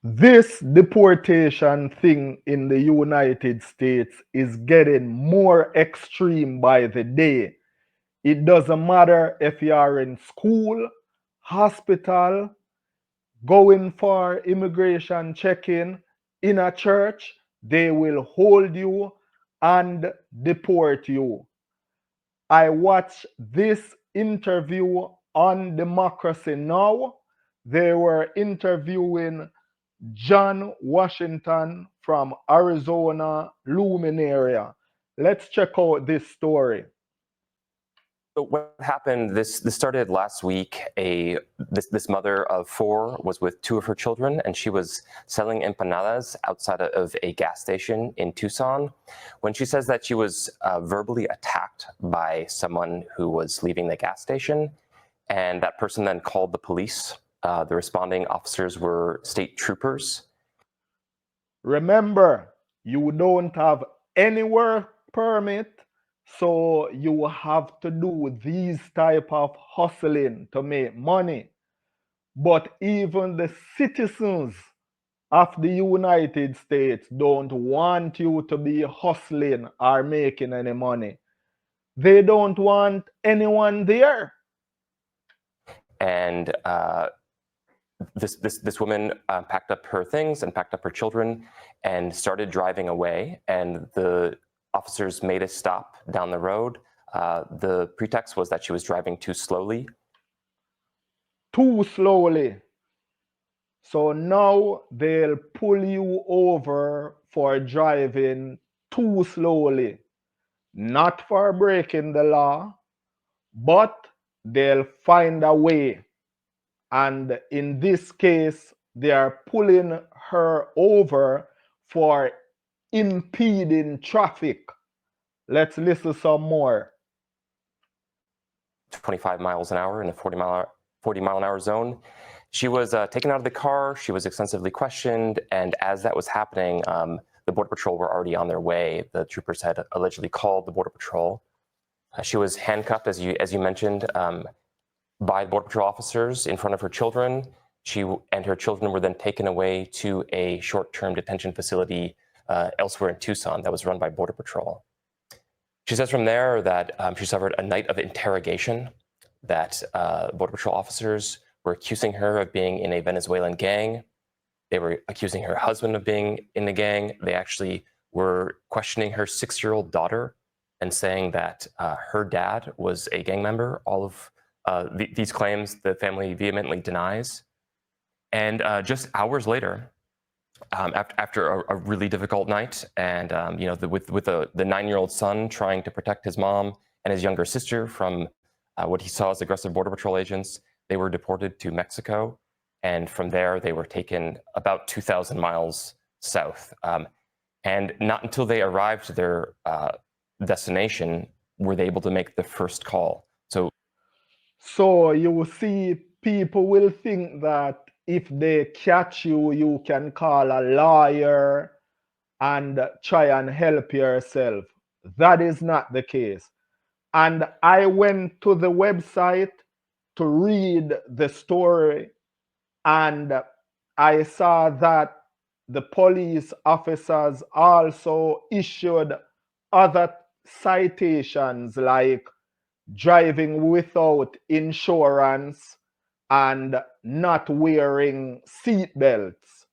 This deportation thing in the United States is getting more extreme by the day. It doesn't matter if you are in school, hospital, going for immigration check-in, in a church, they will hold you and deport you. I watched this interview on Democracy Now! They were interviewing John Washington from Arizona Luminaria. Let's check out this story. So what happened? This started last week. This mother of four was with two of her children, and she was selling empanadas outside of a gas station in Tucson. When she says that she was verbally attacked by someone who was leaving the gas station, and that person then called the police. The responding officers were state troopers. Remember, you don't have any work permit, so you have to do these type of hustling to make money. But even the citizens of the United States don't want you to be hustling or making any money. They don't want anyone there. And this woman packed up her things and packed up her children and started driving away. And the officers made a stop down the road. The pretext was that she was driving too slowly. Too slowly. So now they'll pull you over for driving too slowly. Not for breaking the law, but they'll find a way. And in this case, they are pulling her over for impeding traffic. Let's listen some more. 25 miles an hour in a 40 mile an hour zone. She was taken out of the car. She was extensively questioned. And as that was happening, the Border Patrol were already on their way. The troopers had allegedly called the Border Patrol. She was handcuffed, as you mentioned, by the Border Patrol officers in front of her children. She and her children were then taken away to a short-term detention facility elsewhere in Tucson that was run by Border Patrol. She says from there that she suffered a night of interrogation, that Border Patrol officers were accusing her of being in a Venezuelan gang. They were accusing her husband of being in the gang. They actually were questioning her 6-year-old daughter and saying that her dad was a gang member. All of these claims the family vehemently denies. And just hours later, after a really difficult night, and with the 9-year-old son trying to protect his mom and his younger sister from what he saw as aggressive Border Patrol agents, they were deported to Mexico. And from there, they were taken about 2,000 miles south. And not until they arrived to their destination were they able to make the first call. So you will see, people will think that if they catch you, you can call a lawyer and try and help yourself. That is not the case. And I went to the website to read the story, and I saw that the police officers also issued other citations like driving without insurance and not wearing seat belts.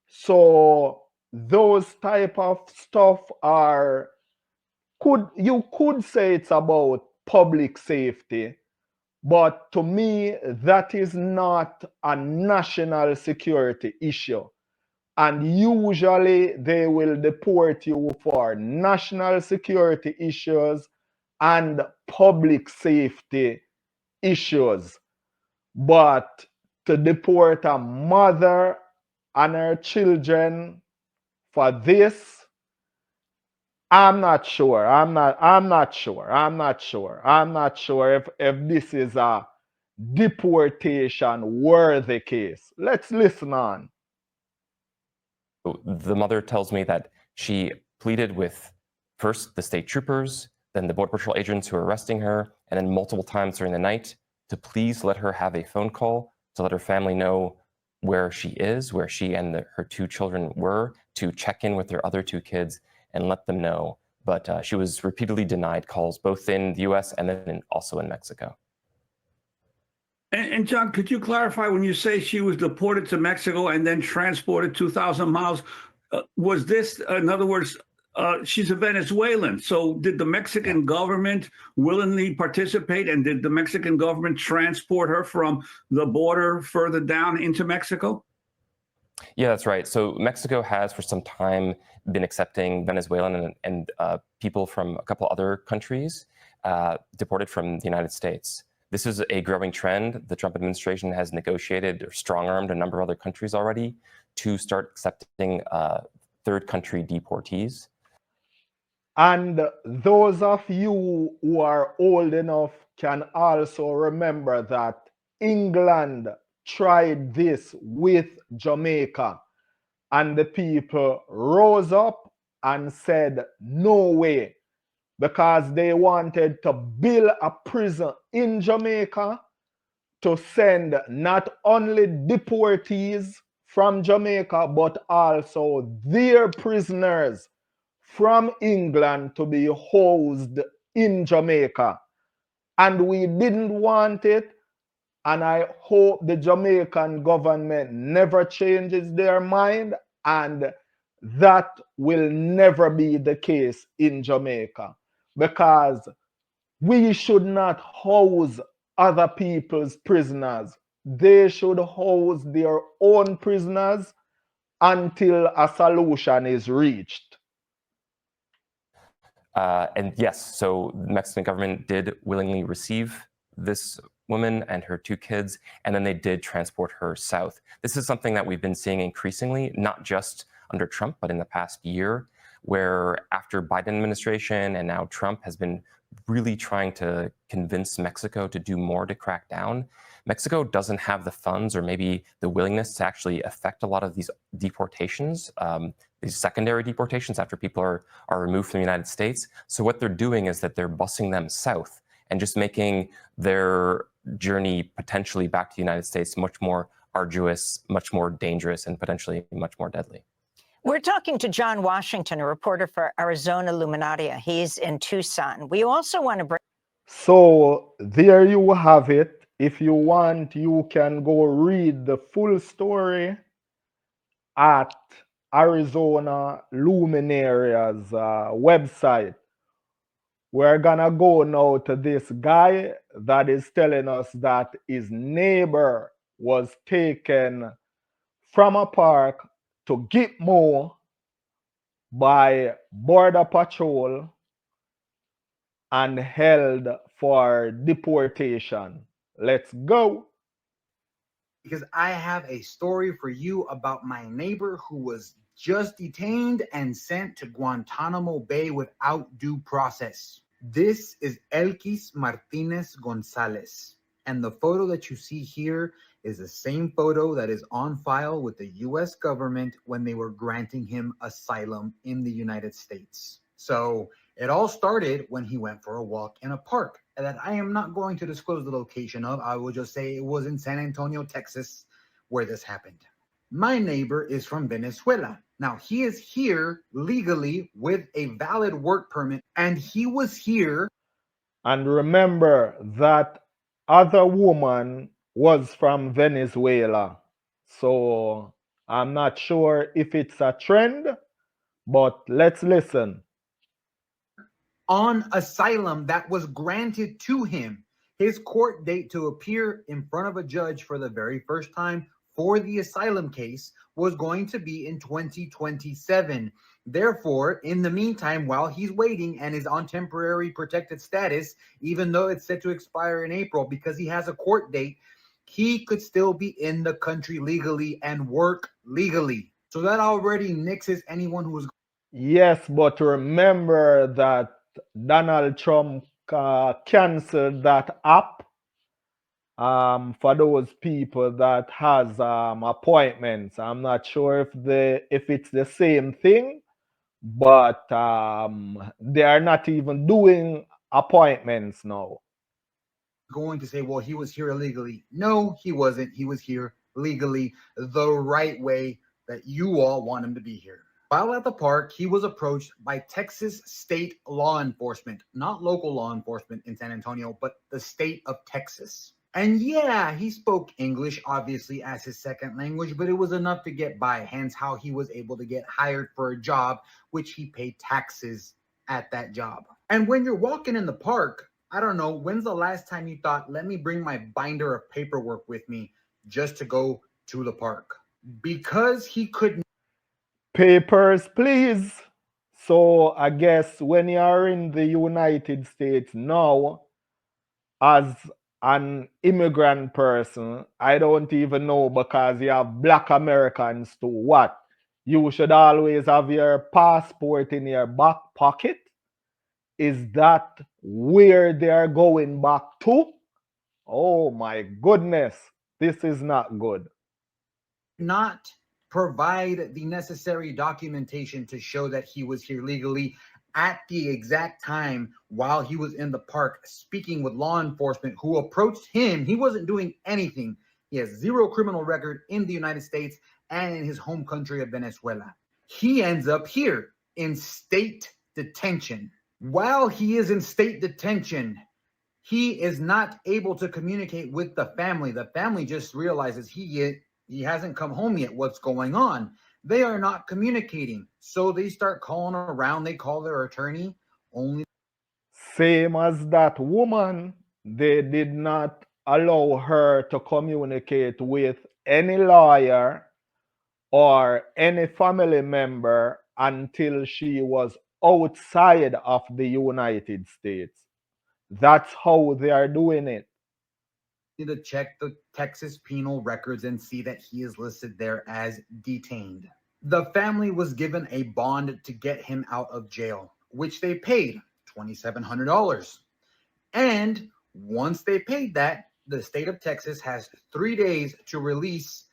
So those type of stuff are, you could say it's about public safety, but to me that is not a national security issue. And usually they will deport you for national security issues and public safety issues. But to deport a mother and her children for this, I'm not sure. I'm not sure if this is a deportation worthy case. Let's listen on. The mother tells me that she pleaded with first the state troopers, then the Border Patrol agents who were arresting her, and then multiple times during the night to please let her have a phone call to let her family know where she is, where she and her two children were, to check in with their other two kids and let them know. But she was repeatedly denied calls, both in the US and then also in Mexico. And John, could you clarify when you say she was deported to Mexico and then transported 2,000 miles? Was this, in other words, she's a Venezuelan. So did the Mexican government willingly participate, and did the Mexican government transport her from the border further down into Mexico? Yeah, that's right. So Mexico has for some time been accepting Venezuelan and people from a couple other countries deported from the United States. This is a growing trend. The Trump administration has negotiated or strong-armed a number of other countries already to start accepting third country deportees. And those of you who are old enough can also remember that England tried this with Jamaica, and the people rose up and said, no way, because they wanted to build a prison in Jamaica to send not only deportees from Jamaica, but also their prisoners from England to be housed in Jamaica. And we didn't want it. And I hope the Jamaican government never changes their mind, and that will never be the case in Jamaica, because we should not house other people's prisoners. They should house their own prisoners until a solution is reached. And yes, so the Mexican government did willingly receive this woman and her two kids, and then they did transport her south. This is something that we've been seeing increasingly, not just under Trump, but in the past year, where after Biden administration and now Trump has been really trying to convince Mexico to do more to crack down. Mexico doesn't have the funds or maybe the willingness to actually affect a lot of these deportations, these secondary deportations after people are removed from the United States. So what they're doing is that they're busing them south and just making their journey potentially back to the United States much more arduous, much more dangerous, and potentially much more deadly. We're talking to John Washington, a reporter for Arizona Illuminatia. He's in Tucson. We also want to bring... So there you have it. If you want, you can go read the full story at Arizona Luminaria's website. We're gonna go now to this guy that is telling us that his neighbor was taken from a park to Gitmo by Border Patrol and held for deportation. Let's go. Because I have a story for you about my neighbor who was just detained and sent to Guantanamo Bay without due process. This is Elkis Martinez Gonzalez. And the photo that you see here is the same photo that is on file with the US government when they were granting him asylum in the United States. So it all started when he went for a walk in a park that I am not going to disclose the location of. I will just say it was in San Antonio, Texas, where this happened. My neighbor is from Venezuela. Now, he is here legally with a valid work permit, and he was here. And remember that other woman was from Venezuela. So I'm not sure if it's a trend, but let's listen. On asylum that was granted to him. His court date to appear in front of a judge for the very first time for the asylum case was going to be in 2027. Therefore, in the meantime, while he's waiting and is on temporary protected status, even though it's set to expire in April because he has a court date, he could still be in the country legally and work legally. So that already nixes anyone who was... Yes, but remember that Donald Trump canceled that app for those people that has appointments. I'm not sure if it's the same thing, but they are not even doing appointments now. Going to say, well, he was here illegally. No, he wasn't. He was here legally the right way that you all want him to be here. While at the park, he was approached by Texas state law enforcement, not local law enforcement in San Antonio, but the state of Texas. And yeah, he spoke English, obviously, as his second language, but it was enough to get by, hence how he was able to get hired for a job, which he paid taxes at that job. And when you're walking in the park, I don't know, when's the last time you thought, let me bring my binder of paperwork with me just to go to the park? Because he couldn't. Papers, please. So I guess when you are in the United States now, as an immigrant person, I don't even know, because you have black Americans too. What? You should always have your passport in your back pocket? Is that where they are going back to? Oh my goodness, this is not good. Not provide the necessary documentation to show that he was here legally at the exact time while he was in the park speaking with law enforcement who approached him. He wasn't doing anything. He has zero criminal record in the United States and in his home country of Venezuela. He ends up here in state detention. While he is in state detention, he is not able to communicate with the family. The family just realizes he hasn't come home yet. What's going on? They are not communicating. So they start calling around. They call their attorney. Only Same as that woman, they did not allow her to communicate with any lawyer or any family member until she was outside of the United States. That's how they are doing it. to check the Texas penal records and see that he is listed there as detained. The family was given a bond to get him out of jail, which they paid $2,700. And once they paid that, the state of Texas has 3 days to release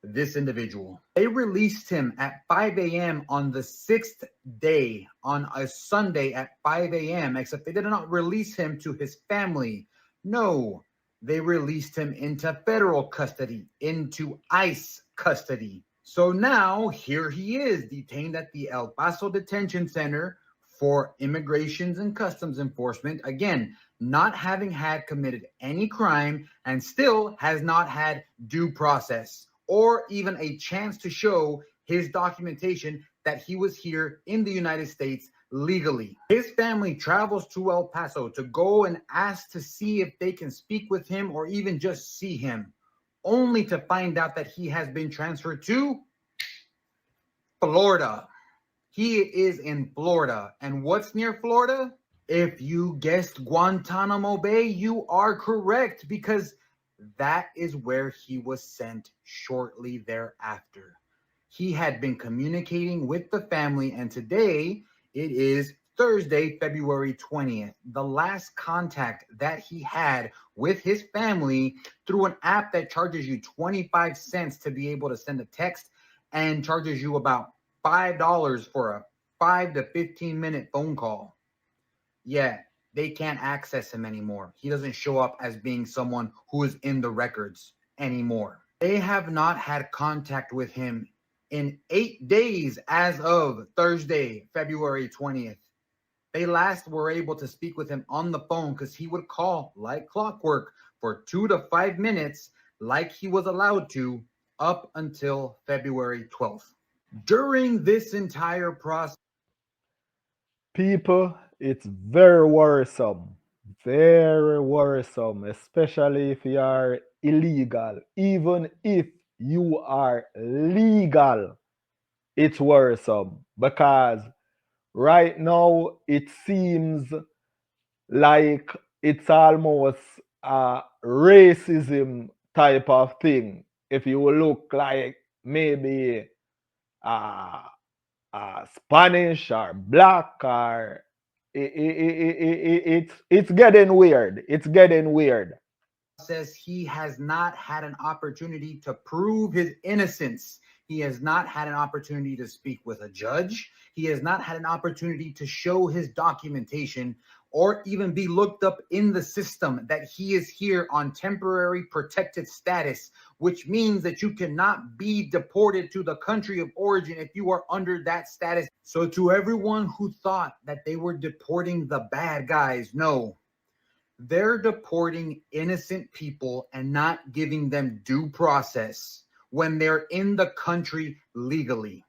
this individual. They released him at 5 a.m. on the 6th day, on a Sunday at 5 a.m., except they did not release him to his family. No, they released him into federal custody, into ICE custody. So now here he is, detained at the El Paso Detention Center for Immigrations and Customs Enforcement. Again, not having had committed any crime and still has not had due process or even a chance to show his documentation that he was here in the United States legally. His family travels to El Paso to go and ask to see if they can speak with him or even just see him, only to find out that he has been transferred to Florida. He is in Florida. And what's near Florida? If you guessed Guantanamo Bay, you are correct, because that is where he was sent shortly thereafter. He had been communicating with the family, and today it is Thursday, February 20th. The last contact that he had with his family through an app that charges you 25 cents to be able to send a text and charges you about $5 for a 5 to 15 minute phone call. Yeah, they can't access him anymore. He doesn't show up as being someone who is in the records anymore. They have not had contact with him in 8 days as of Thursday, February 20th. They last were able to speak with him on the phone because he would call like clockwork for 2 to 5 minutes like he was allowed to up until February 12th. During this entire process, People, it's very worrisome. Very worrisome, especially if you are illegal. Even if you are legal, it's worrisome, because right now it seems like it's almost a racism type of thing. If you look like maybe uh, Spanish or black, or it's getting weird. It's getting weird. says he has not had an opportunity to prove his innocence. He has not had an opportunity to speak with a judge. He has not had an opportunity to show his documentation or even be looked up in the system that he is here on temporary protected status which means that you cannot be deported to the country of origin if you are under that status. So to everyone who thought that they were deporting the bad guys, no, they're deporting innocent people and not giving them due process when they're in the country legally.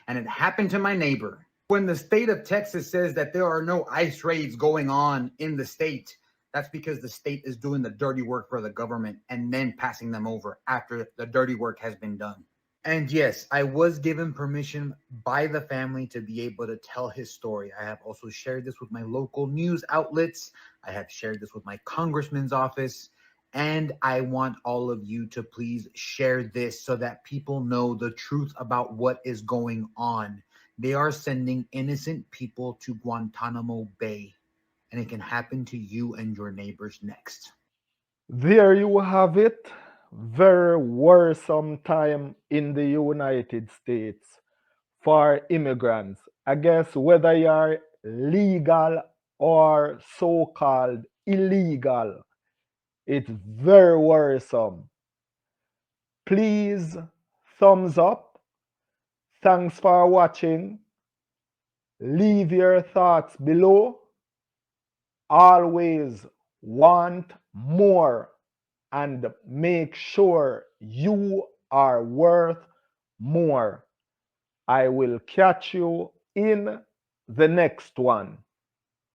And it happened to my neighbor. When the state of Texas says that there are no ICE raids going on in the state, that's because the state is doing the dirty work for the government and then passing them over after the dirty work has been done. And yes, I was given permission by the family to be able to tell his story. I have also shared this with my local news outlets. I have shared this with my congressman's office. And I want all of you to please share this so that people know the truth about what is going on. They are sending innocent people to Guantanamo Bay, and it can happen to you and your neighbors next. There you have it. Very worrisome time in the United States for immigrants. I guess whether you're legal or so-called illegal, it's very worrisome. Please, thumbs up. Thanks for watching. Leave your thoughts below. Always want more and make sure you are worth more. I will catch you in the next one.